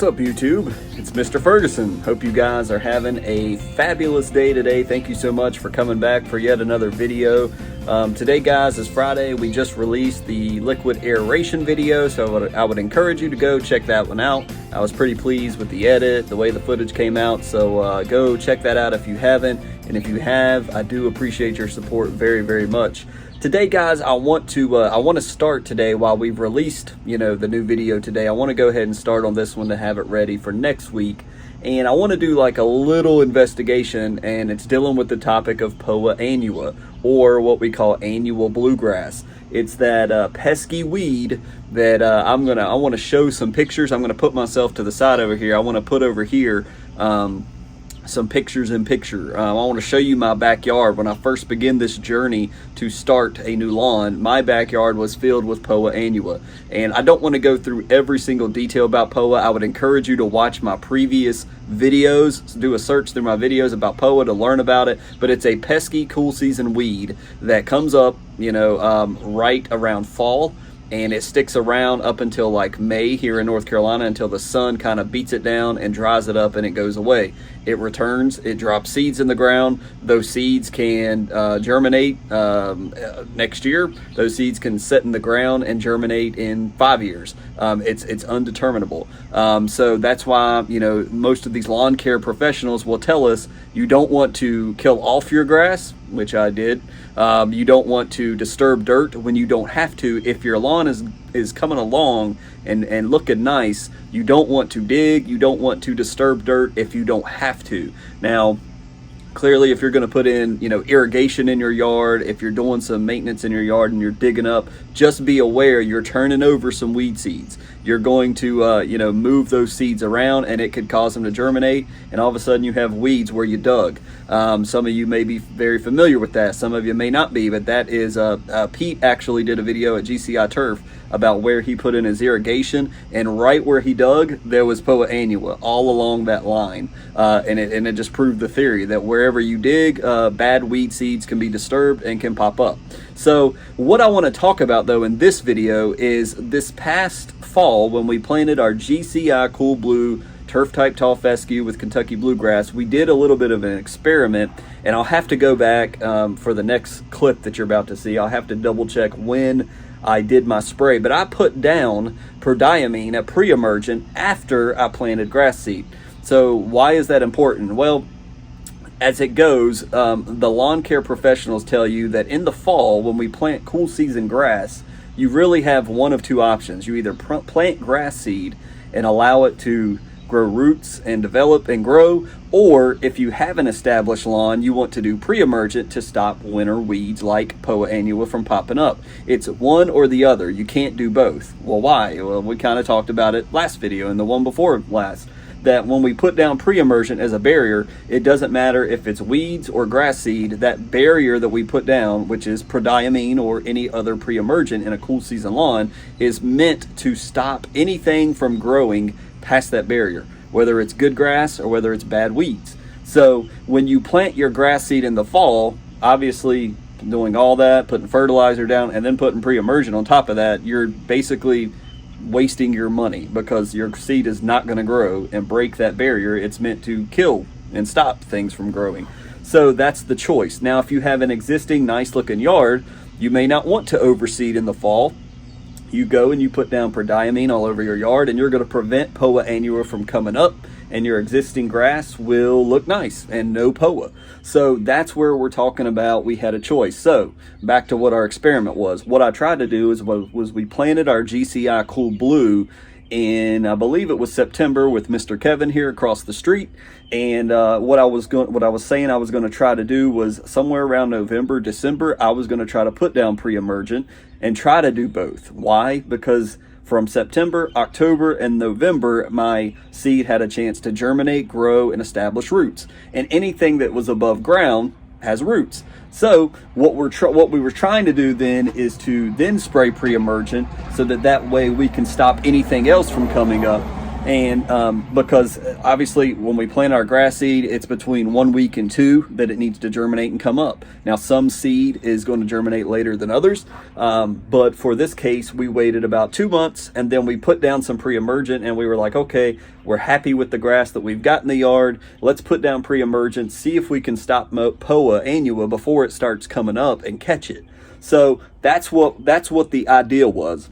What's up, YouTube? It's Mr. Ferguson. Hope you guys are having a fabulous day today. Thank you so much for coming back for yet another video. Today, guys, is Friday. We just released the liquid aeration video, so I would encourage you to go check that one out. I was pretty pleased with the edit, the way the footage came out, so go check that out if you haven't. And if you have, I do appreciate your support very, very much. Today, guys, I want to start today while we've released, the new video today. I want to go ahead and start on this one to have it ready for next week. And I want to do like a little investigation, and it's dealing with the topic of Poa Annua, or what we call annual bluegrass. It's that pesky weed that I want to show some pictures. I'm going to put myself to the side over here. I want to put over here some pictures in picture. I want to show you my backyard. When I first began this journey to start a new lawn, my backyard was filled with Poa Annua. And I don't want to go through every single detail about Poa. I would encourage you to watch my previous videos, do a search through my videos about Poa to learn about it. But it's a pesky cool season weed that comes up, right around fall. And it sticks around up until like May here in North Carolina, until the sun kind of beats it down and dries it up, and it goes away. It returns, it drops seeds in the ground. Those seeds can germinate next year. Those seeds can sit in the ground and germinate in 5 years. It's undeterminable. So that's why, most of these lawn care professionals will tell us you don't want to kill off your grass, which I did. You don't want to disturb dirt when you don't have to. If your lawn is coming along and looking nice, you don't want to dig, you don't want to disturb dirt if you don't have to. Now, clearly, if you're going to put in, irrigation in your yard, if you're doing some maintenance in your yard and you're digging up, just be aware you're turning over some weed seeds. You're going to, move those seeds around, and it could cause them to germinate, and all of a sudden you have weeds where you dug. Some of you may be very familiar with that. Some of you may not be, but that is, Pete actually did a video at GCI Turf about where he put in his irrigation, and right where he dug, there was Poa Annua all along that line. And it just proved the theory that wherever you dig, bad weed seeds can be disturbed and can pop up. So what I want to talk about, though, in this video is this past fall when we planted our GCI Cool Blue turf type tall fescue with Kentucky bluegrass. We did a little bit of an experiment, and I'll have to go back for the next clip that you're about to see. I'll have to double check when I did my spray, but I put down prodiamine, a pre-emergent, after I planted grass seed. So why is that important? Well, as it goes, the lawn care professionals tell you that in the fall, when we plant cool season grass, you really have one of two options. You either plant grass seed and allow it to grow roots and develop and grow, or if you have an established lawn, you want to do pre-emergent to stop winter weeds like Poa Annua from popping up. It's one or the other. You can't do both. Well, why? Well, we kind of talked about it last video and the one before last, that when we put down pre-emergent as a barrier, it doesn't matter if it's weeds or grass seed. That barrier that we put down, which is prodiamine or any other pre-emergent in a cool season lawn, is meant to stop anything from growing past that barrier, whether it's good grass or whether it's bad weeds. So when you plant your grass seed in the fall, obviously doing all that, putting fertilizer down and then putting pre-emergent on top of that, you're basically wasting your money, because your seed is not going to grow and break that barrier. It's meant to kill and stop things from growing. So that's the choice. Now, if you have an existing nice looking yard, you may not want to overseed in the fall. You go and you put down prodiamine all over your yard, and you're going to prevent Poa Annua from coming up, and your existing grass will look nice and no Poa. So that's where we're talking about we had a choice. So back to what our experiment was. What I tried to do was we planted our GCI Cool Blue in, I believe it was September, with Mr. Kevin here across the street. And what I was saying I was going to try to do was somewhere around November, December, I was going to try to put down pre-emergent and try to do both. Why? Because from September, October, and November, my seed had a chance to germinate, grow, and establish roots. And anything that was above ground has roots. So what we were trying to do then is to then spray pre-emergent, so that way we can stop anything else from coming up And because obviously when we plant our grass seed, it's between 1 week and 2 that it needs to germinate and come up. Now some seed is going to germinate later than others, but for this case we waited about 2 months, and then we put down some pre-emergent, and we were like, okay, we're happy with the grass that we've got in the yard, let's put down pre-emergent, see if we can stop Poa Annua before it starts coming up and catch it. So that's what the idea was.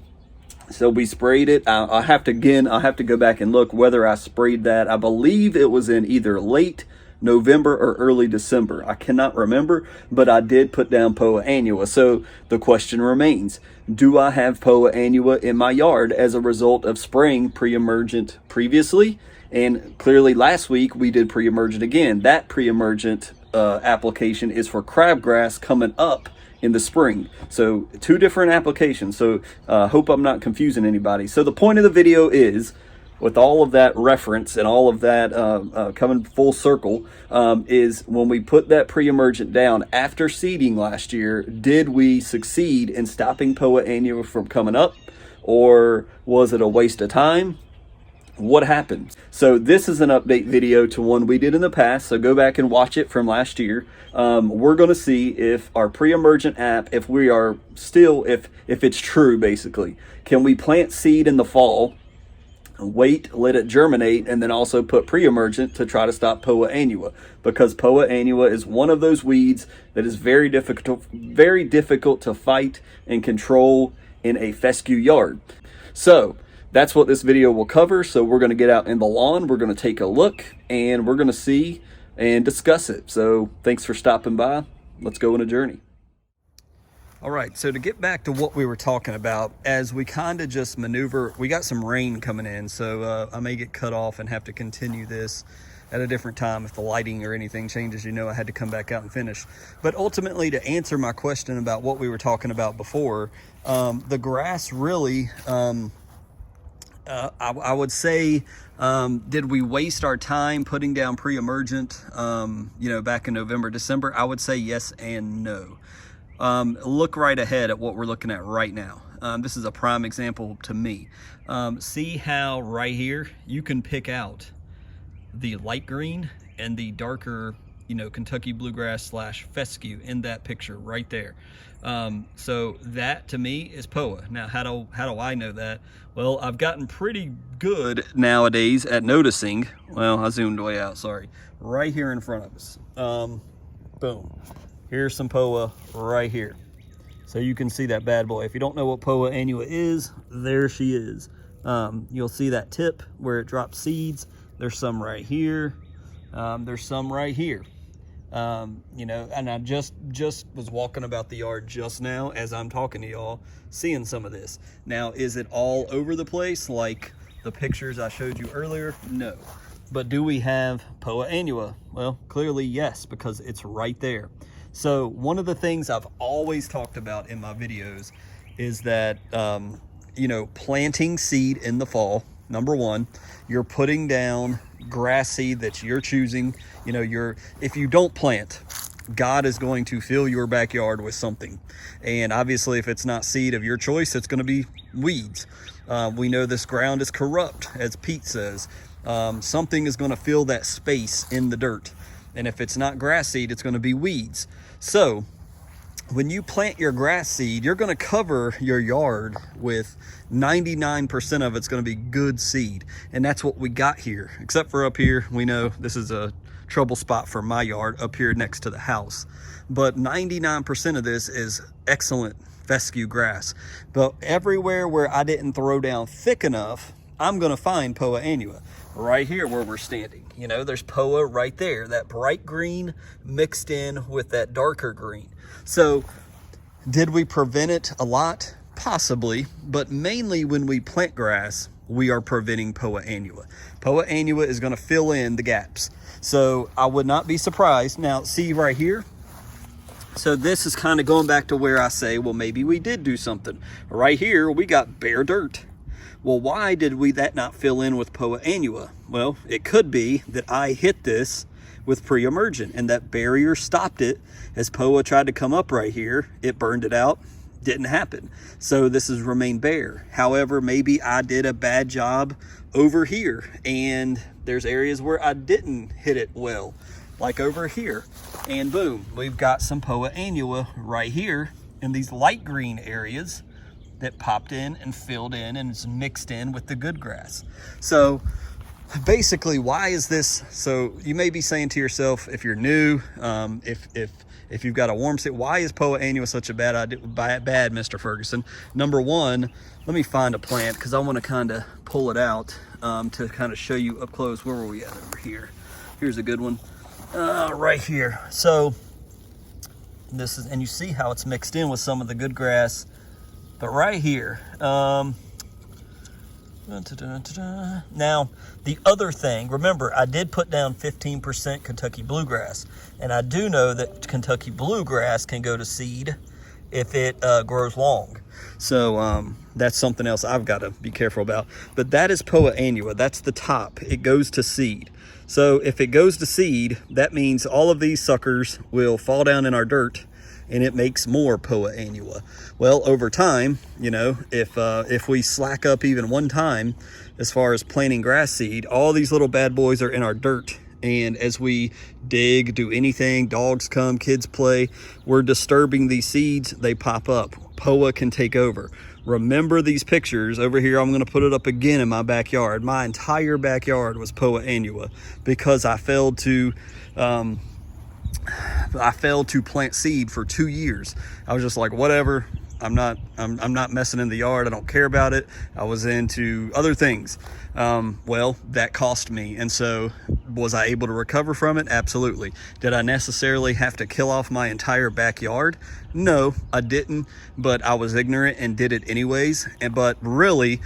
So we sprayed it. I'll have to go back and look whether I sprayed that. I believe it was in either late November or early December. I cannot remember, but I did put down Poa Annua. So the question remains, do I have Poa Annua in my yard as a result of spraying pre-emergent previously? And clearly last week we did pre-emergent again. That pre-emergent application is for crabgrass coming up in the spring. So 2 different applications. So hope I'm not confusing anybody. So the point of the video is, with all of that reference and all of that coming full circle, is when we put that pre-emergent down after seeding last year, did we succeed in stopping Poa Annua from coming up, or was it a waste of time? What happened? So this is an update video to one we did in the past, so go back and watch it from last year. We're going to see if our pre-emergent app, if it's true, basically. Can we plant seed in the fall, wait, let it germinate, and then also put pre-emergent to try to stop Poa Annua? Because Poa Annua is one of those weeds that is very difficult to fight and control in a fescue yard. So that's what this video will cover. So we're going to get out in the lawn, we're going to take a look, and we're going to see and discuss it. So thanks for stopping by. Let's go on a journey. All right, so to get back to what we were talking about, as we kind of just maneuver, we got some rain coming in, so I may get cut off and have to continue this at a different time. If the lighting or anything changes, you know I had to come back out and finish. But ultimately, to answer my question about what we were talking about before, the grass really, I would say, did we waste our time putting down pre-emergent, back in November, December? I would say yes and no. Look right ahead at what we're looking at right now. This is a prime example to me. See how right here you can pick out the light green and the darker, Kentucky bluegrass / fescue in that picture right there. So that to me is Poa. Now, how do I know that? Well, I've gotten pretty good nowadays at noticing. Well, I zoomed way out, sorry. Right here in front of us. Boom. Here's some Poa right here. So you can see that bad boy. If you don't know what Poa Annua is, there she is. You'll see that tip where it drops seeds. There's some right here. There's some right here. And I just was walking about the yard just now as I'm talking to y'all, seeing some of this. Now, is it all over the place like the pictures I showed you earlier? No. But do we have Poa Annua? Well, clearly yes, because it's right there. So one of the things I've always talked about in my videos is that, planting seed in the fall, number one, you're putting down grass seed that you're choosing. If you don't plant, God is going to fill your backyard with something. And obviously, if it's not seed of your choice, it's going to be weeds. We know this ground is corrupt, as Pete says. Something is going to fill that space in the dirt. And if it's not grass seed, it's going to be weeds. So when you plant your grass seed, you're going to cover your yard with 99% of it's going to be good seed. And that's what we got here. Except for up here, we know this is a trouble spot for my yard up here next to the house. But 99% of this is excellent fescue grass. But everywhere where I didn't throw down thick enough, I'm going to find Poa Annua. Right here where we're standing, there's Poa right there, that bright green mixed in with that darker green. So did we prevent it a lot? Possibly, but mainly when we plant grass, we are preventing Poa Annua. Poa Annua is going to fill in the gaps. So I would not be surprised. Now, see right here? So this is kind of going back to where I say, well, maybe we did do something. Right here, we got bare dirt. Well, why did that not fill in with Poa Annua? Well, it could be that I hit this with pre-emergent and that barrier stopped it. As Poa tried to come up right here, it burned it out. Didn't happen. So this has remained bare. However, maybe I did a bad job over here, and there's areas where I didn't hit it well, like over here. And boom, we've got some Poa Annua right here in these light green areas that popped in and filled in and is mixed in with the good grass. So basically, why is this? So you may be saying to yourself, if you're new, if you've got a warm seat, why is Poa Annua such a bad idea, bad, Mr. Ferguson? Number one, let me find a plant because I want to kind of pull it out to kind of show you up close. Where were we at over here? Here's a good one, right here. So this is, and you see how it's mixed in with some of the good grass, but right here. Now, the other thing, remember, I did put down 15% Kentucky bluegrass, and I do know that Kentucky bluegrass can go to seed if it grows long. So that's something else I've got to be careful about. But that is Poa Annua. That's the top. It goes to seed. So if it goes to seed, that means all of these suckers will fall down in our dirt, and it makes more Poa Annua. Well, over time, you know, if we slack up even one time as far as planting grass seed, all these little bad boys are in our dirt. And as we dig, do anything, dogs come, kids play, we're disturbing these seeds, they pop up. Poa can take over. Remember these pictures over here. I'm going to put it up again in my backyard. My entire backyard was Poa Annua because I failed to plant seed for 2 years. I was just like, whatever, I'm not messing in the yard. I don't care about it. I was into other things. Well, that cost me. And so was I able to recover from it? Absolutely. Did I necessarily have to kill off my entire backyard? No, I didn't, but I was ignorant and did it anyways. But really,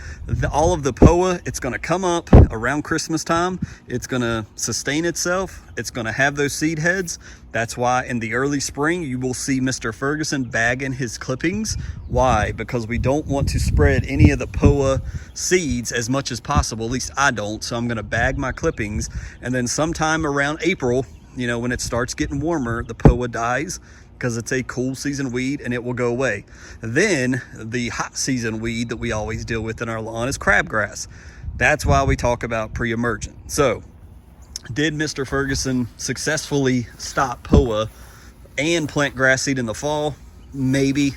all of the Poa, it's going to come up around Christmas time. It's going to sustain itself. It's going to have those seed heads. That's why in the early spring, you will see Mr. Ferguson bagging his clippings. Why? Because we don't want to spread any of the Poa seeds as much as possible. At least I don't. So I'm going to bag my clippings. And then sometime around April, you know, when it starts getting warmer, the Poa dies because it's a cool season weed and it will go away. Then the hot season weed that we always deal with in our lawn is crabgrass. That's why we talk about pre-emergent. So did Mr. Ferguson successfully stop Poa and plant grass seed in the fall? Maybe.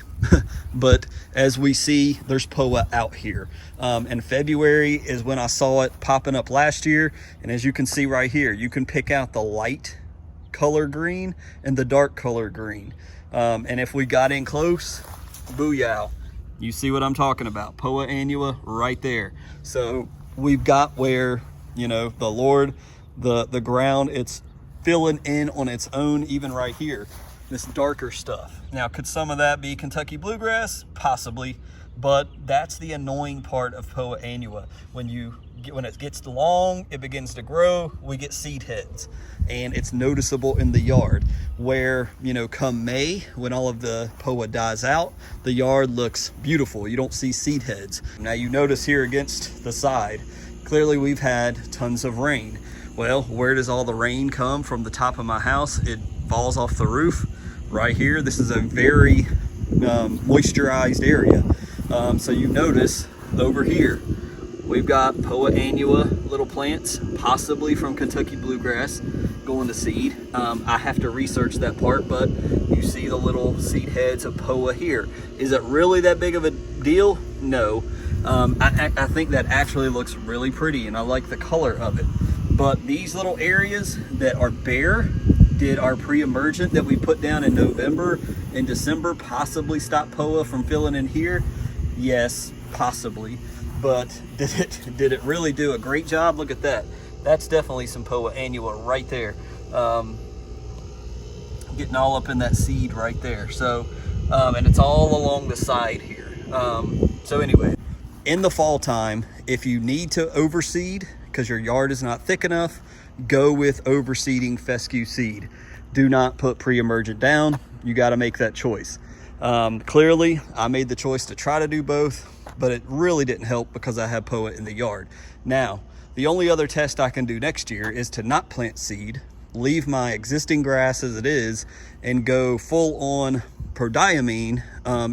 But as we see, there's Poa out here. And February is when I saw it popping up last year. And as you can see right here, you can pick out the light color green and the dark color green. And if we got in close, booyah. You see what I'm talking about. Poa Annua right there. So we've got where, you know, the Lord, the ground, it's filling in on its own, even right here. This darker stuff. Now, could some of that be Kentucky bluegrass? Possibly, but that's the annoying part of Poa Annua. When it gets long, it begins to grow, we get seed heads, and it's noticeable in the yard. Where, you know, come May, when all of the Poa dies out, the yard looks beautiful. You don't see seed heads. Now you notice here against the side, clearly we've had tons of rain. Well, where does all the rain come? From the top of my house? It falls off the roof right here. This is a very moisturized area. So you notice over here, we've got Poa Annua little plants, possibly from Kentucky bluegrass, going to seed. I have to research that part, but you see the little seed heads of Poa here. Is it really that big of a deal? No. I think that actually looks really pretty, and I like the color of it. But these little areas that are bare, did our pre-emergent that we put down in November and December possibly stop Poa from filling in here? Yes, possibly. But did it really do a great job? Look at that. That's definitely some Poa Annua right there. Getting all up in that seed right there. So, and it's all along the side here. So anyway, in the fall time, if you need to overseed because your yard is not thick enough, go with overseeding fescue seed. Do not put pre-emergent down. You got to make that choice. Clearly, I made the choice to try to do both, but it really didn't help because I have Poa in the yard. Now, the only other test I can do next year is to not plant seed leave my existing grass as it is and go full on prodiamine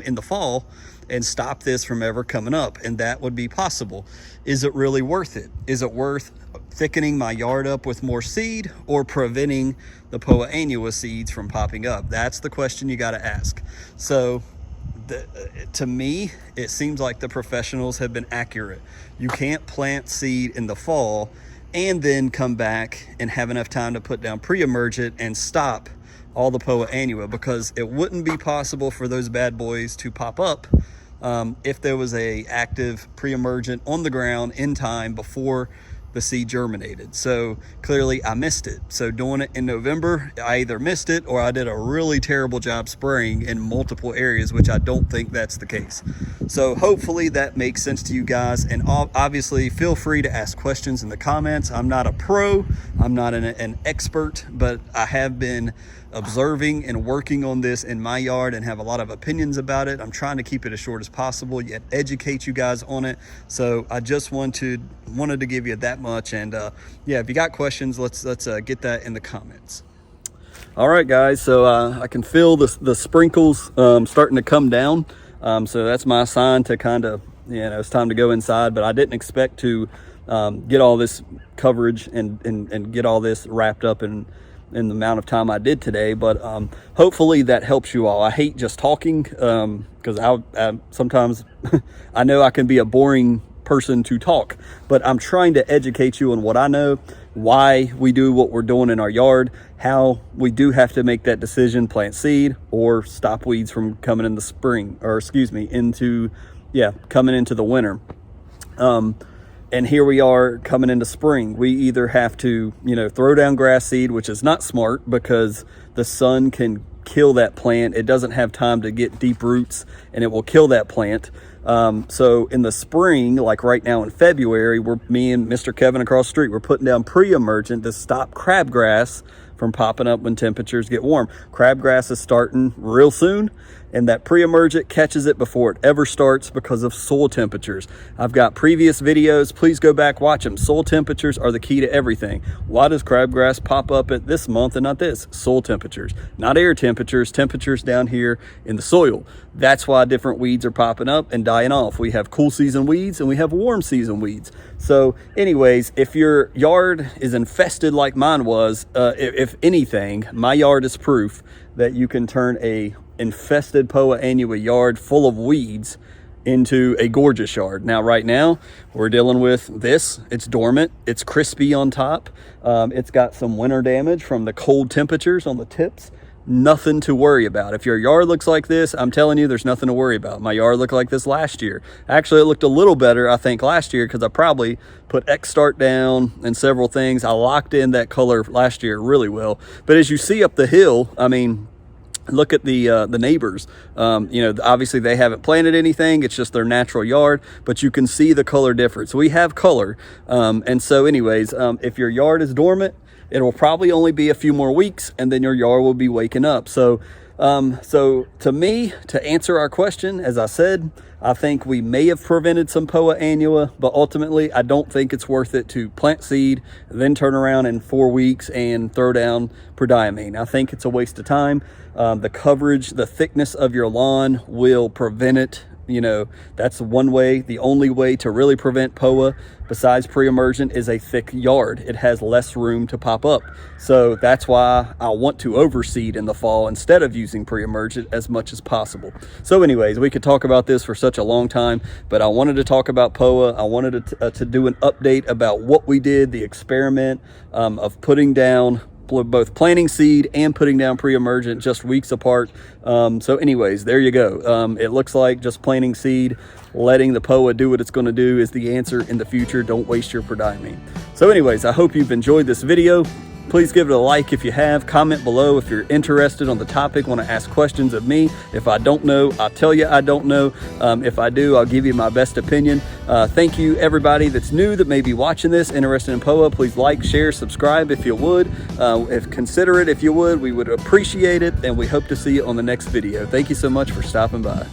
in the fall and stop this from ever coming up, and that would be possible. Is it really worth it? Is it worth thickening my yard up with more seed or preventing the Poa Annua seeds from popping up? That's the question you got to ask. So to me, it seems like the professionals have been accurate. You can't plant seed in the fall and then come back and have enough time to put down pre-emergent and stop all the Poa Annua, because it wouldn't be possible for those bad boys to pop up if there was a active pre-emergent on the ground in time before the seed germinated. So clearly I missed it. So doing it in November, I either missed it or I did a really terrible job spraying in multiple areas, which I don't think that's the case. So hopefully that makes sense to you guys. And obviously feel free to ask questions in the comments. I'm not a pro, I'm not an expert, but I have been observing and working on this in my yard and have a lot of opinions about it. I'm trying to keep it as short as possible, yet educate you guys on it. So I just wanted to give you that much. And yeah, if you got questions, let's get that in the comments. All right, guys. So I can feel the sprinkles starting to come down. So that's my sign to kind of, it's time to go inside. But I didn't expect to get all this coverage and get all this wrapped up in the amount of time I did today. But hopefully that helps you all. I hate just talking because I sometimes I know I can be a boring person to talk, but I'm trying to educate you on what I know, why we do what we're doing in our yard, how we do have to make that decision, plant seed or stop weeds from coming in the spring, or excuse me, coming into the winter. And here we are coming into spring. We either have to, throw down grass seed, which is not smart because the sun can kill that plant. It doesn't have time to get deep roots and it will kill that plant. So in the spring, like right now in February, me and Mr. Kevin across the street, we're putting down pre-emergent to stop crabgrass from popping up when temperatures get warm. Crabgrass is starting real soon, and that pre-emergent catches it before it ever starts because of soil temperatures. I've got previous videos. Please go back, watch them. Soil temperatures are the key to everything. Why does crabgrass pop up at this month and not this? Soil temperatures, not air temperatures, temperatures down here in the soil. That's why different weeds are popping up and dying off. We have cool season weeds and we have warm season weeds. So anyways, if your yard is infested like mine was, if anything, my yard is proof that you can turn a infested Poa Annua yard full of weeds into a gorgeous yard. Now, right now, we're dealing with this. It's dormant. It's crispy on top. It's got some winter damage from the cold temperatures on the tips. Nothing to worry about. If your yard looks like this, I'm telling you, there's nothing to worry about. My yard looked like this last year. Actually, it looked a little better, I think, last year because I probably put X-Start down and several things. I locked in that color last year really well. But as you see up the hill, I mean, look at the neighbors. Obviously they haven't planted anything. It's just their natural yard, but you can see the color difference. We have color. And so anyways, if your yard is dormant, it will probably only be a few more weeks and then your yard will be waking up. So to me, to answer our question, as I said, I think we may have prevented some Poa Annua, but ultimately I don't think it's worth it to plant seed, then turn around in 4 weeks and throw down prodiamine. I think it's a waste of time. The coverage, the thickness of your lawn will prevent it. That's one way. The only way to really prevent Poa besides pre-emergent is a thick yard. It has less room to pop up. So that's why I want to overseed in the fall instead of using pre-emergent as much as possible. So anyways, we could talk about this for such a long time, but I wanted to talk about Poa. I wanted to do an update about what we did, the experiment of putting down both planting seed and putting down pre-emergent just weeks apart. So anyways, there you go. It looks like just planting seed, letting the Poa do what it's going to do is the answer in the future. Don't waste your prodiamine. So anyways, I hope you've enjoyed this video. Please give it a like if you have. Comment below if you're interested on the topic, want to ask questions of me. If I don't know, I'll tell you I don't know. If I do, I'll give you my best opinion. Thank you, everybody that's new that may be watching this, interested in Poa. Please like, share, subscribe if you would. Consider it if you would. We would appreciate it, and we hope to see you on the next video. Thank you so much for stopping by.